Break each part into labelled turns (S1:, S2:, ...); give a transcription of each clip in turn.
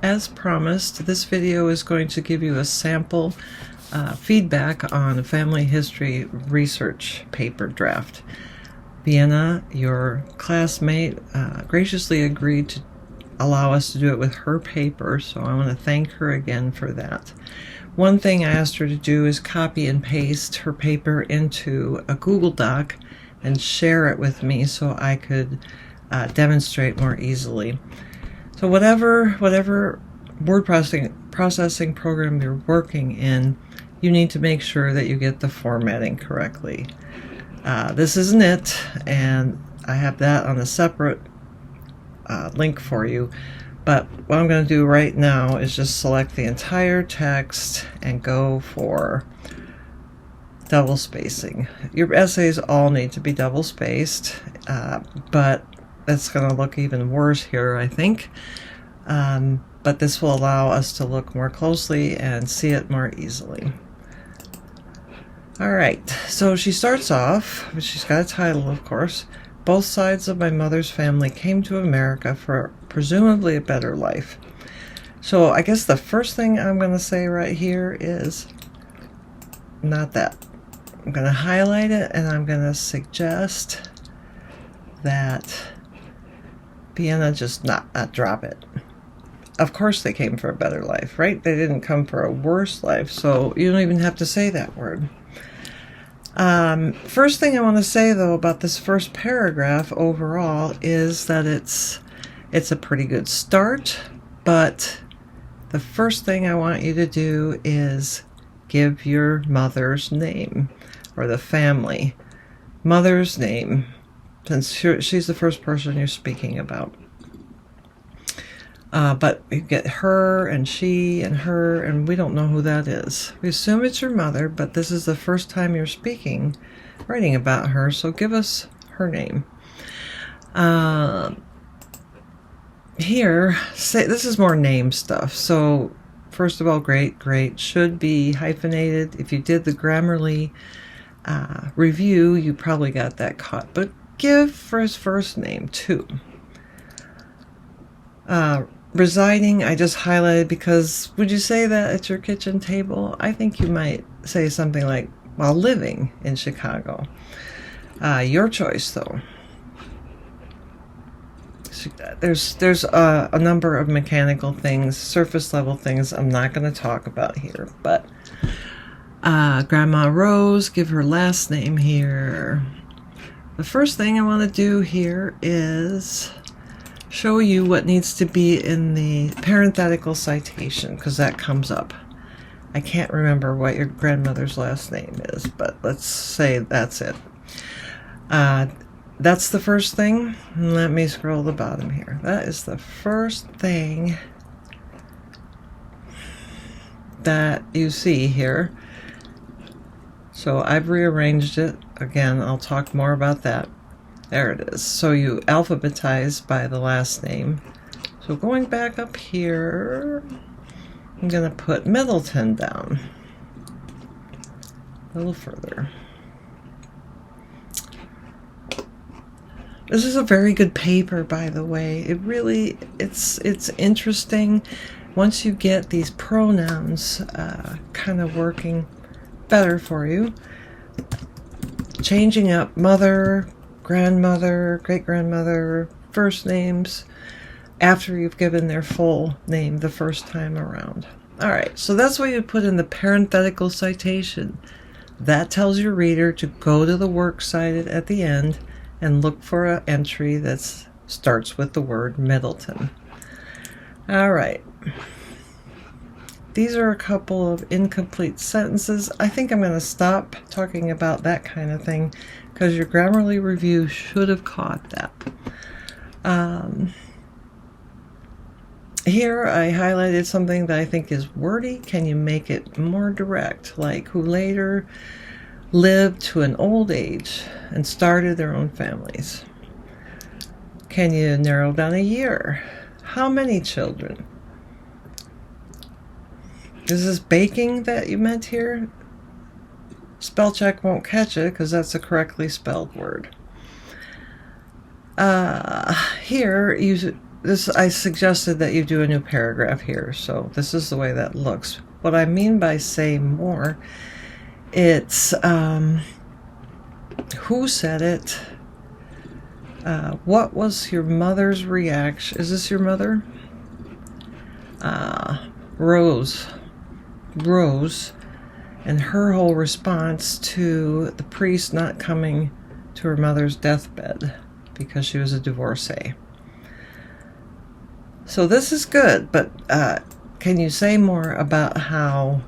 S1: As promised, this video is going to give you a sample feedback on a family history research paper draft. Vienna, your classmate, graciously agreed to allow us to do it with her paper, so I want to thank her again for that. One thing I asked her to do is copy and paste her paper into a Google Doc and share it with me so I could demonstrate more easily. So whatever word processing program you're working in, you need to make sure that you get the formatting correctly. This isn't it, and I have that on a separate link for you. But what I'm going to do right now is just select the entire text and go for double spacing. Your essays all need to be double spaced, but that's going to look even worse here, I think. But this will allow us to look more closely and see it more easily. All right, so she starts off, she's got a title, of course. Both sides of my mother's family came to America for presumably a better life. So I guess the first thing I'm going to say right here is not that. I'm going to highlight it and I'm going to suggest that Vienna just not drop it. Of course they came for a better life, right? They didn't come for a worse life, so you don't even have to say that word. First thing I want to say, though, about this first paragraph overall is that it's a pretty good start, but the first thing I want you to do is give your mother's name, or the family mother's name, since she's the first person you're speaking about. But you get her and she and her, and we don't know who that is. We assume it's your mother, but this is the first time you're writing about her, so give us her name. Here, this is more name stuff. So, first of all, great, should be hyphenated. If you did the Grammarly review, you probably got that caught, but give for his first name, too. Residing, I just highlighted because would you say that at your kitchen table? I think you might say something like, while living in Chicago. Your choice, though. There's a number of mechanical things, surface level things I'm not going to talk about here, but Grandma Rose, give her last name here. The first thing I want to do here is show you what needs to be in the parenthetical citation, because that comes up. I can't remember what your grandmother's last name is, but let's say that's it. That's the first thing. Let me scroll to the bottom here. That is the first thing that you see here. So I've rearranged it. Again, I'll talk more about that. There it is. So you alphabetize by the last name. So going back up here, I'm going to put Middleton down a little further. This is a very good paper, by the way. It's interesting once you get these pronouns kind of working better for you. Changing up mother, grandmother, great-grandmother, first names after you've given their full name the first time around. All right, so that's what you put in the parenthetical citation. That tells your reader to go to the works cited at the end and look for an entry that starts with the word Middleton. All right. These are a couple of incomplete sentences. I think I'm going to stop talking about that kind of thing because your Grammarly review should have caught that. Here I highlighted something that I think is wordy. Can you make it more direct? Like, who later lived to an old age and started their own families. Can you narrow down a year? How many children? Is this baking that you meant here? Spell check won't catch it because that's a correctly spelled word. Here, I suggested that you do a new paragraph here, so this is the way that looks. What I mean by say more, it's who said it, what was your mother's reaction? Is this your mother? Rose, and her whole response to the priest not coming to her mother's deathbed because she was a divorcee. So this is good, but can you say more about how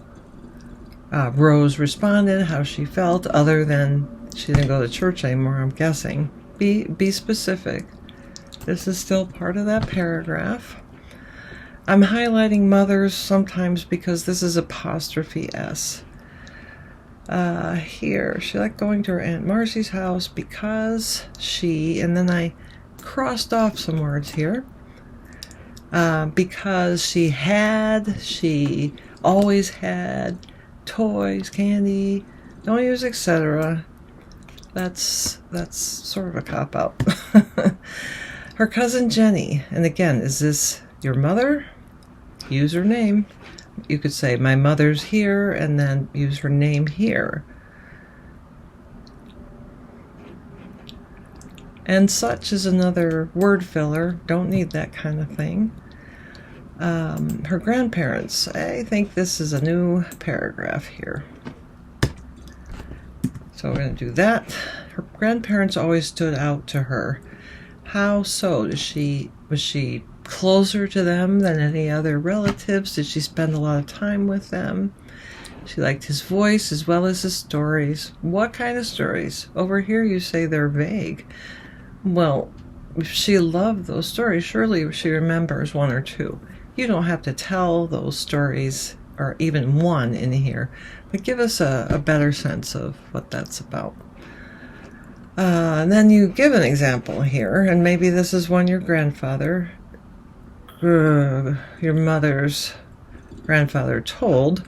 S1: Rose responded, how she felt, other than she didn't go to church anymore, I'm guessing? Be specific. This is still part of that paragraph. I'm highlighting mothers sometimes because this is apostrophe S. Here, she liked going to her Aunt Marcy's house because she, and then I crossed off some words here. Because she always had toys, candy, don't use etc. That's sort of a cop-out. Her cousin Jenny, and again, is this your mother? Use her name. You could say, my mother's here, and then use her name here. And such is another word filler. Don't need that kind of thing. Her grandparents. I think this is a new paragraph here. So we're going to do that. Her grandparents always stood out to her. How so? Was she closer to them than any other relatives? Did she spend a lot of time with them? She liked his voice as well as his stories. What kind of stories? Over here you say they're vague. Well, if she loved those stories, surely she remembers one or two. You don't have to tell those stories, or even one in here, but give us a better sense of what that's about. And then you give an example here, and maybe this is one your grandfather, your mother's grandfather told.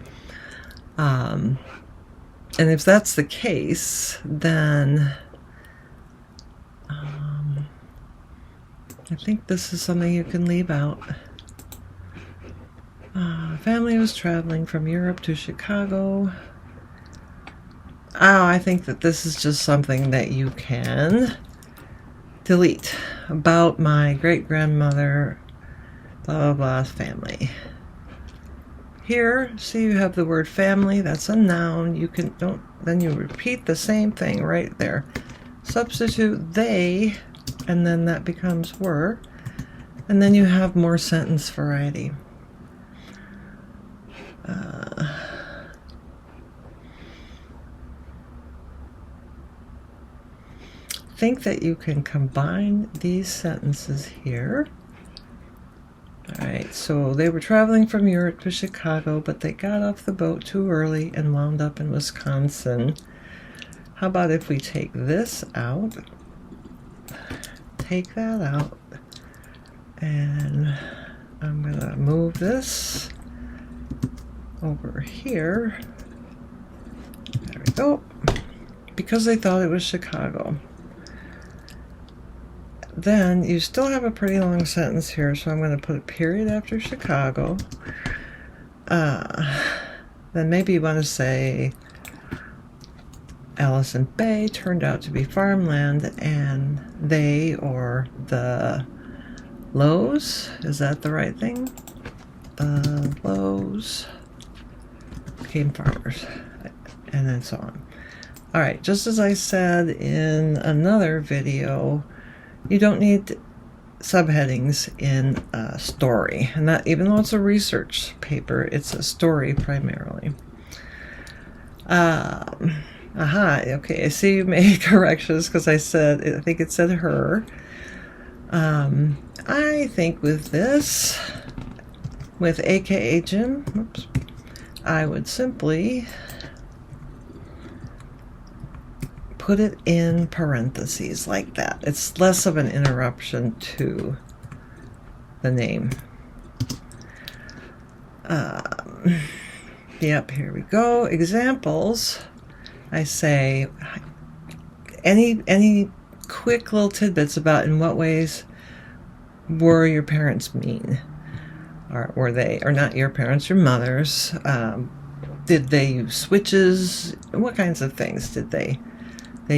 S1: And if that's the case, then I think this is something you can leave out. Family was traveling from Europe to Chicago. Oh, I think that this is just something that you can delete. About my great-grandmother, blah, blah, blah, family. Here, see you have the word family. That's a noun. Then you repeat the same thing right there. Substitute they, and then that becomes were. And then you have more sentence variety. Think that you can combine these sentences here. All right, so they were traveling from Europe to Chicago, but they got off the boat too early and wound up in Wisconsin. How about if we take this out, take that out, and I'm going to move this over here. There we go. Because they thought it was Chicago. Then you still have a pretty long sentence here, so I'm going to put a period after Chicago. Then maybe you want to say Allison Bay turned out to be farmland, and they, or the Lowe's, is that the right thing? The Lowe's became farmers, and then so on. All right, just as I said in another video, you don't need subheadings in a story, and that, even though it's a research paper, it's a story primarily. Okay, I see you made corrections because I think it said her. I think with this, with AKA Jim, I would simply put it in parentheses like that. It's less of an interruption to the name. Yep, here we go. Examples. I say any quick little tidbits about in what ways were your parents mean? Or were they, or not your parents, your mother's? Did they use switches? What kinds of things did they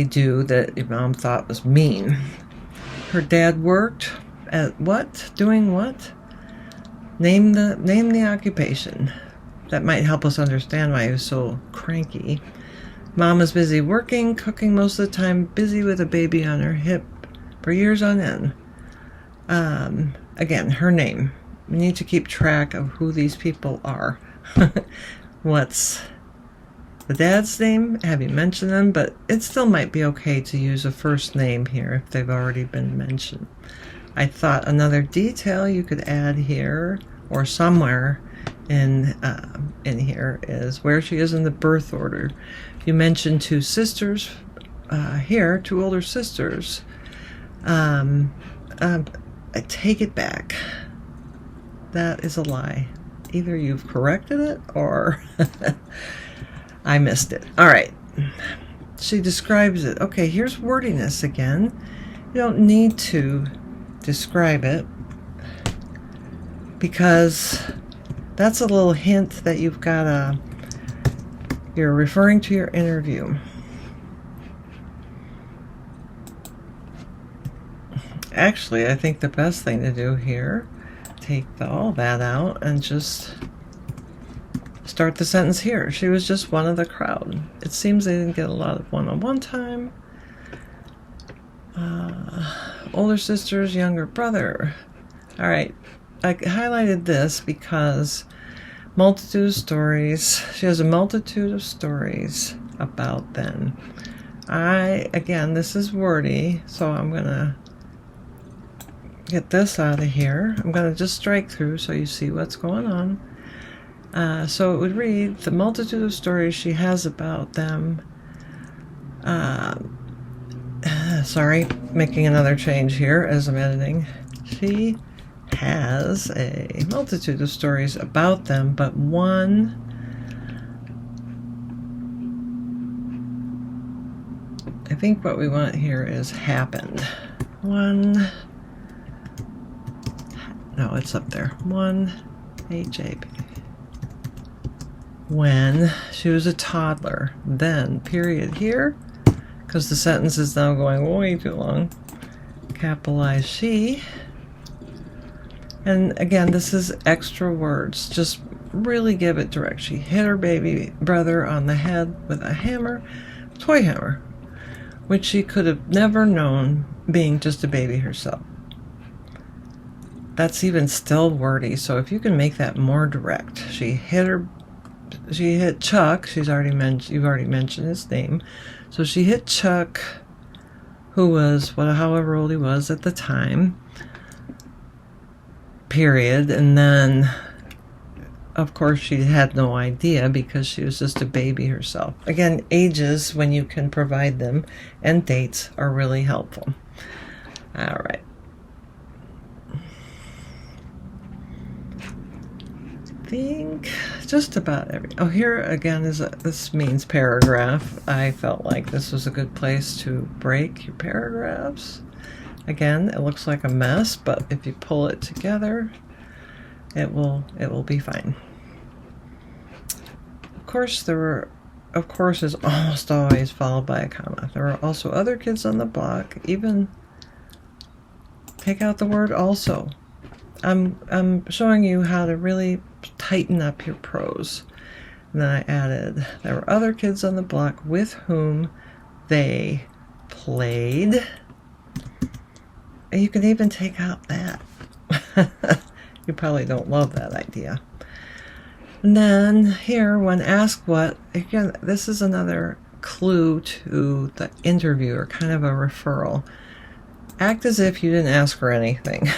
S1: do that your mom thought was mean? Her dad worked at what? Doing what? Name the occupation. That might help us understand why he was so cranky. Mom was busy working, cooking most of the time, busy with a baby on her hip for years on end. Again, her name. We need to keep track of who these people are. What's the dad's name? Have you mentioned them? But it still might be okay to use a first name here if they've already been mentioned. I thought another detail you could add here or somewhere in here is where she is in the birth order. You mentioned two sisters here, two older sisters. I take it back. That is a lie. Either you've corrected it or I missed it. All right. She describes it. Okay, here's wordiness again. You don't need to describe it because that's a little hint that you've got you're referring to your interview. Actually, I think the best thing to do here, take all that out and just start the sentence here. She was just one of the crowd. It seems they didn't get a lot of one-on-one time. Older sister's younger brother. All right, I highlighted this because multitude of stories. She has a multitude of stories about them. Again, this is wordy, so I'm gonna get this out of here. I'm gonna just strike through so you see what's going on. So it would read, the multitude of stories she has about them. Sorry, making another change here as I'm editing. She has a multitude of stories about them, but one I think what we want here is happened. One, no, it's up there. One, H-A-P. When she was a toddler, then, period here, because the sentence is now going way too long. Capitalize she. And again, this is extra words. Just really give it direct. She hit her baby brother on the head with a hammer, toy hammer, which she could have never known being just a baby herself. That's even still wordy, so if you can make that more direct. She hit Chuck. You've already mentioned his name. So she hit Chuck, who was however old he was at the time. Period. And then, of course, she had no idea because she was just a baby herself. Again, ages, when you can provide them, and dates are really helpful. All right. I think just about here again this means paragraph. I felt like this was a good place to break your paragraphs. Again, it looks like a mess, but if you pull it together, it will be fine. Of course, of course is almost always followed by a comma. There were also other kids on the block. Even take out the word also. I'm showing you how to really tighten up your prose. And then I added, there were other kids on the block with whom they played. And you can even take out that. You probably don't love that idea. And then here, when asked what, again, this is another clue to the interviewer, kind of a referral. Act as if you didn't ask her anything.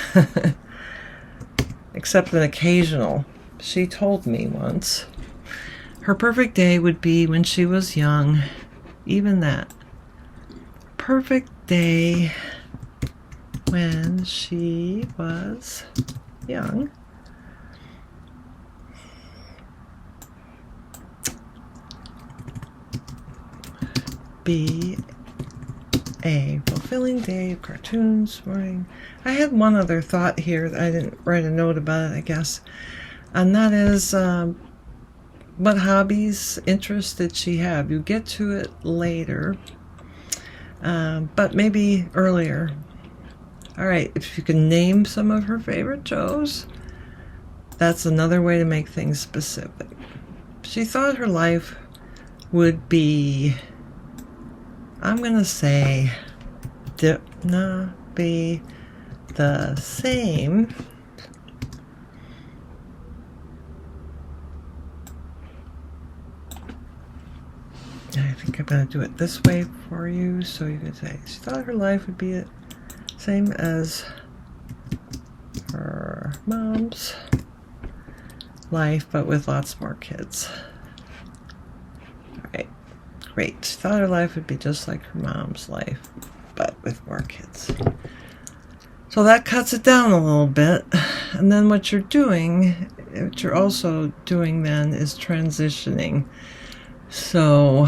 S1: Except an occasional. She told me once her perfect day would be when she was young. Even that. Perfect day when she was young. Be a, we'll fulfilling day of cartoons, morning. I had one other thought here that I didn't write a note about it, I guess. And that is, what hobbies, interests did she have? You get to it later, but maybe earlier. All right, if you can name some of her favorite shows, that's another way to make things specific. She thought her life would be, I'm going to say, not be the same. I think I'm going to do it this way for you, so you can say, she thought her life would be the same as her mom's life, but with lots more kids. All right, great. She thought her life would be just like her mom's life, but with more kids. So that cuts it down a little bit. And then what you're also doing then is transitioning. So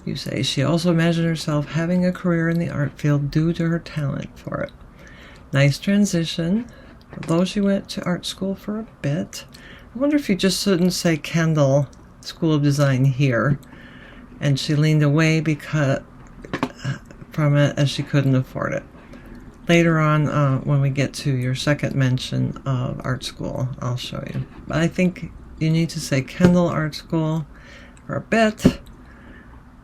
S1: you say, she also imagined herself having a career in the art field due to her talent for it. Nice transition. Although she went to art school for a bit. I wonder if you just shouldn't say Kendall School of Design here. And she leaned away from it as she couldn't afford it. Later on, when we get to your second mention of art school, I'll show you. But I think you need to say Kendall Art School for a bit.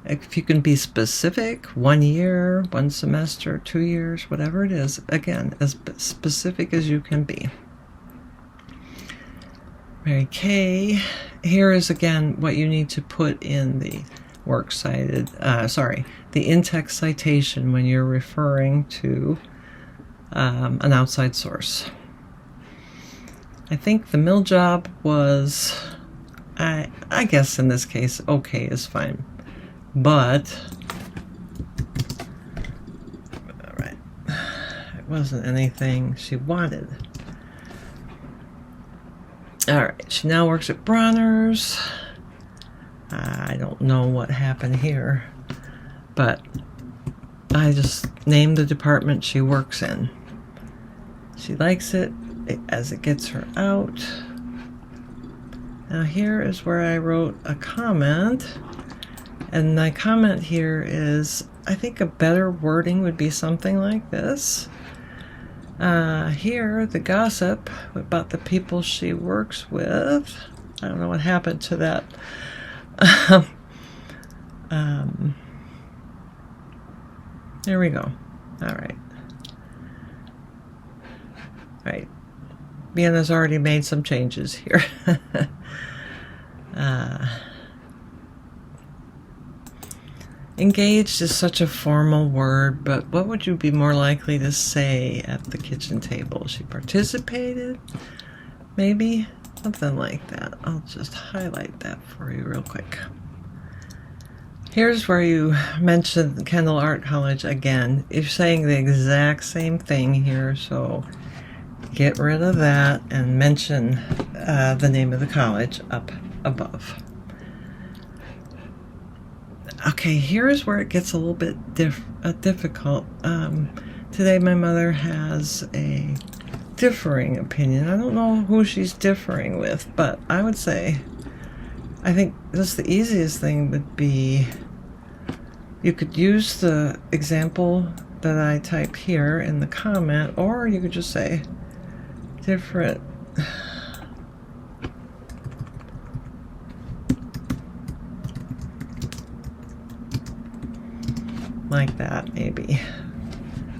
S1: If you can be specific, 1 year, 1 semester, 2 years, whatever it is, again, as specific as you can be. Mary Kay, here is again what you need to put in the the in-text citation when you're referring to an outside source. I think the mill job was, I guess in this case, okay is fine. But, all right, it wasn't anything she wanted. All right, she now works at Bronner's. I don't know what happened here, but I just named the department she works in. She likes it as it gets her out. Now here is where I wrote a comment. And my comment here is, I think a better wording would be something like this. Here, the gossip about the people she works with. I don't know what happened to that. There we go. All right. All right. Vienna's already made some changes here. Engaged is such a formal word, but what would you be more likely to say at the kitchen table? She participated? Maybe? Something like that. I'll just highlight that for you real quick. Here's where you mention Kendall Art College again. You're saying the exact same thing here, so get rid of that and mention the name of the college up above. Okay, here's where it gets a little bit difficult. Today my mother has a differing opinion. I don't know who she's differing with, but I would say, I think just the easiest thing would be, you could use the example that I type here in the comment, or you could just say different. Like that, maybe,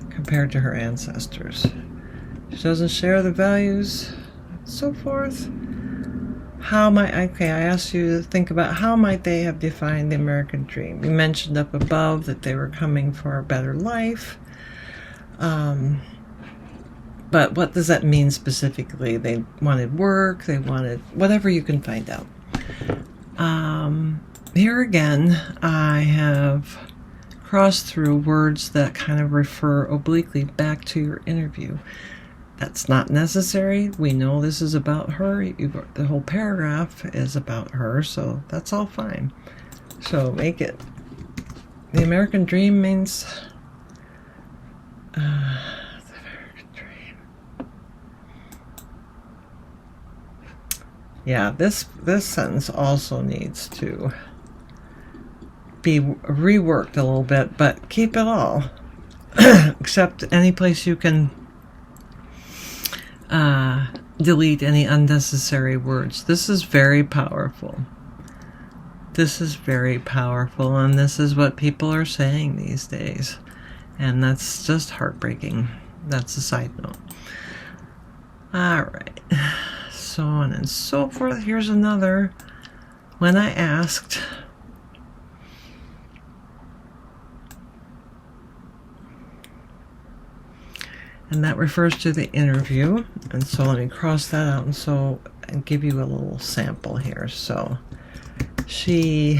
S1: compared to her ancestors. She doesn't share the values, so forth. I asked you to think about how might they have defined the American dream. You mentioned up above that they were coming for a better life. But what does that mean specifically? They wanted work, they wanted whatever you can find out. Here again, I have crossed through words that kind of refer obliquely back to your interview. That's not necessary. We know this is about her. The whole paragraph is about her, so that's all fine. So make it the American dream means the American dream. Yeah, this sentence also needs to be reworked a little bit, but keep it all. Except any place you can delete any unnecessary words. This is very powerful. This is very powerful, and this is what people are saying these days. And that's just heartbreaking. That's a side note. Alright. So on and so forth. Here's another. When I asked, and that refers to the interview. And so let me cross that out and give you a little sample here. So she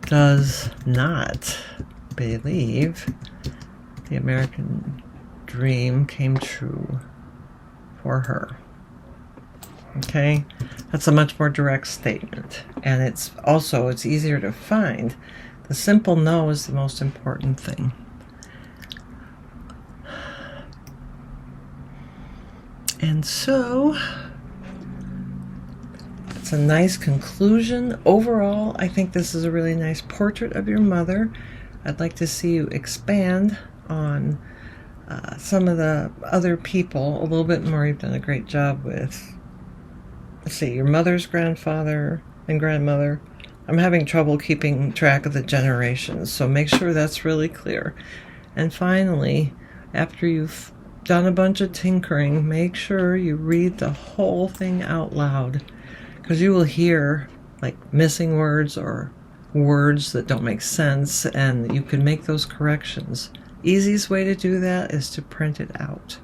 S1: does not believe the American dream came true for her. Okay, that's a much more direct statement, and it's easier to find. The simple no is the most important thing. And so it's a nice conclusion. Overall, I think this is a really nice portrait of your mother. I'd like to see you expand on some of the other people a little bit more. You've done a great job with, let's see, your mother's grandfather and grandmother. I'm having trouble keeping track of the generations, so make sure that's really clear. And finally, after you've done a bunch of tinkering, make sure you read the whole thing out loud, because you will hear like missing words or words that don't make sense, and you can make those corrections. Easiest way to do that is to print it out.